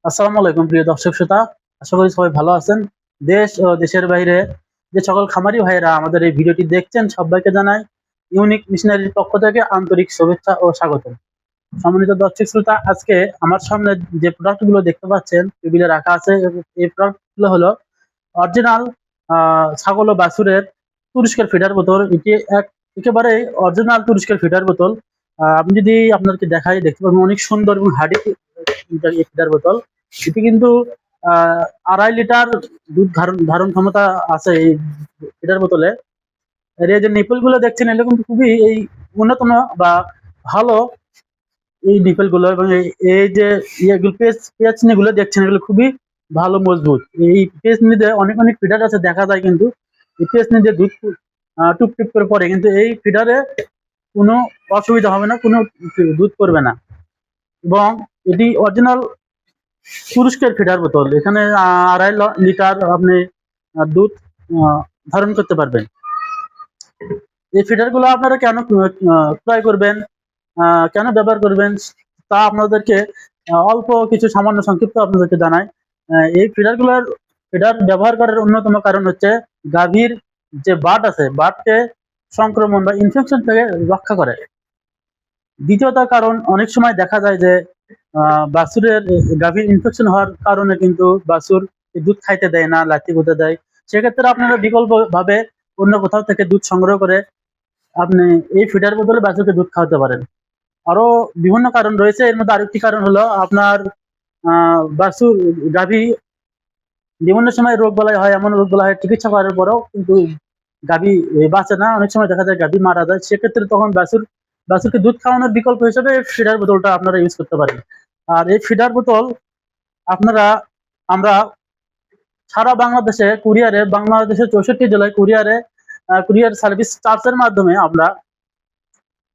আসসালামু আলাইকুম প্রিয় দর্শক শ্রোতা। আশা করি সবাই ভালো আছেন। দেশ ও দেশের বাইরে যে সকল খামারি ভাইয়েরা আমাদের এই ভিডিওটি দেখছেন সবাইকে জানাই ইউনিক মিশনারির পক্ষ থেকে আন্তরিক শুভেচ্ছা ও স্বাগতম। সম্মানিত দর্শক শ্রোতা, আজকে আমার সামনে যে প্রোডাক্ট গুলো দেখতে পাচ্ছেন টেবিলে রাখা আছে, এই প্রোডাক্ট গুলো হলো অরিজিনাল ছাগল ও বাছুরের তুরস্কের ফিডার বোতল। এটি একেবারে অরিজিনাল তুরস্কের ফিডার বোতল। আমি যদি আপনাদেরকে দেখাই, দেখতে পাবেন অনেক সুন্দর এবং হার্ডি ফিডার বোতল। এটি কিন্তু 2.5 লিটার দুধ ধারণ ধারণ ক্ষমতা আছে এই ফিডার বোতলে। এর এই যে নিপল গুলো দেখছেন, এগুলো কিন্তু খুবই এই উন্নতম বা ভালো এই নিপল গুলো, এবং এই যে ইয়েগুলো পেঁয়াজনি গুলো দেখছেন, এগুলো খুবই ভালো মজবুত। এই পেঁয়াজনিতে অনেক অনেক ফিডার আছে দেখা যায়, কিন্তু এই পেঁয়াজনি দিয়ে দুধ টুপ টুপ করে পড়ে, কিন্তু এই ফিডারে কোনো অসুবিধা হবে না, কোনো দুধ পড়বে না। এবং এটি অরিজিনাল তুরস্কের ফিডার বোতল। এখানে 2.5 লিটার আপনি দুধ ধারণ করতে পারবেন। এই ফিডার গুলো আপনারা কেন ক্রয় করবেন, কেন ব্যবহার করবেন, তা আপনাদেরকে অল্প কিছু সামান্য সংক্ষিপ্ত আপনাদেরকে জানাই। এই ফিডার ব্যবহার করার অন্যতম কারণ হচ্ছে গাভীর যে বাট আছে, বাটকে সংক্রমণ বা ইনফেকশন থেকে রক্ষা করে। দ্বিতীয়ত কারণ, অনেক সময় দেখা যায় যে বাছুরের গাভীর ইনফেকশন হওয়ার কারণে কিন্তু বাছুর দুধ খাইতে দেয় না, লাথি গুঁতে দেয়। সেক্ষেত্রে আপনারা বিকল্প ভাবে অন্য কোথাও থেকে দুধ সংগ্রহ করে আপনি এই ফিডার বোতলে বাছুরকে দুধ খাওয়াতে পারেন। আরো বিভিন্ন কারণ রয়েছে, এর মধ্যে আরেকটি কারণ হলো আপনার বাছুর গাভী বিভিন্ন সময় রোগ বালাই হয়, এমন রোগ বালাই হয় চিকিৎসা করার পরেও কিন্তু গাভী বাঁচে না। অনেক সময় দেখা যায় গাভী মারা যায়। সেক্ষেত্রে তখন বাছুরকে দুধ খাওয়ানোর বিকল্প হিসেবে ফিডার বোতলটা আপনারা ইউজ করতে পারেন। আর এই ফিডার বোতল আমরা সারা বাংলাদেশে কুরিয়ারে, বাংলাদেশের 64 জেলায় কুরিয়ার সার্ভিস চার্জের মাধ্যমে আমরা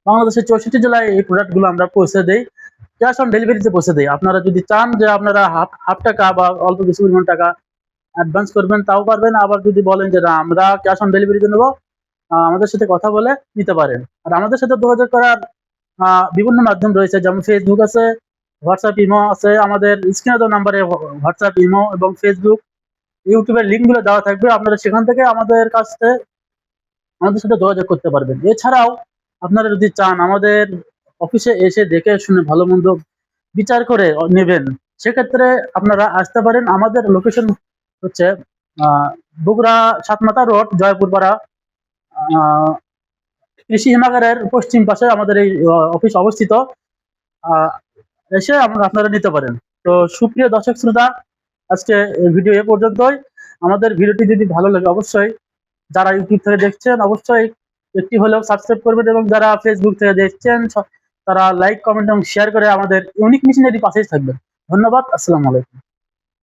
বাংলাদেশের 64 জেলায় এই প্রোডাক্ট গুলো আমরা পৌঁছে দেই। ক্যাশ অন ডেলিভারিতে পৌঁছে দেই। আপনারা যদি চান যে আপনারা হাফ টাকা বা অল্প কিছু পরিমাণ টাকা অ্যাডভান্স করবেন, তাও পারবেন। আবার যদি বলেন যে না, আমরা ক্যাশ অন ডেলিভারিতে নেবো, আমাদের সাথে কথা বলে নিতে পারেন। আর আমাদের সাথে যোগাযোগ করার বিভিন্ন মাধ্যম রয়েছে, যেমন ফেসবুক আছে, হোয়াটসঅ্যাপ, ইমো আছে। আমাদের স্ক্রিনে দেওয়া নাম্বারে হোয়াটসঅ্যাপ, ইমো এবং ফেসবুক, ইউটিউবের লিঙ্ক গুলো দেওয়া থাকবে। আপনারা সেখান থেকে আমাদের সাথে যোগাযোগ করতে পারবেন। এছাড়াও আপনারা যদি চান আমাদের অফিসে এসে দেখে শুনে ভালো মন্দ বিচার করে নেবেন, সেক্ষেত্রে আপনারা আসতে পারেন। আমাদের লোকেশন হচ্ছে বগুড়া সাতমাথা রোড, জয়পুরপাড়া, কৃষি হিমাগারের পশ্চিম পাশে আমাদের এই অফিস অবস্থিত। এসে আপনারা নিতে পারেন। তো সুপ্রিয় দর্শক শ্রোতা, আজকে ভিডিও এ পর্যন্তই। আমাদের ভিডিওটি যদি ভালো লাগে, অবশ্যই যারা ইউটিউব থেকে দেখছেন অবশ্যই একটি হলেও সাবস্ক্রাইব করবেন, এবং যারা ফেসবুক থেকে দেখছেন তারা লাইক, কমেন্ট এবং শেয়ার করে আমাদের ইউনিক মিশনারি পাশেই থাকবেন। ধন্যবাদ। আসসালামু আলাইকুম।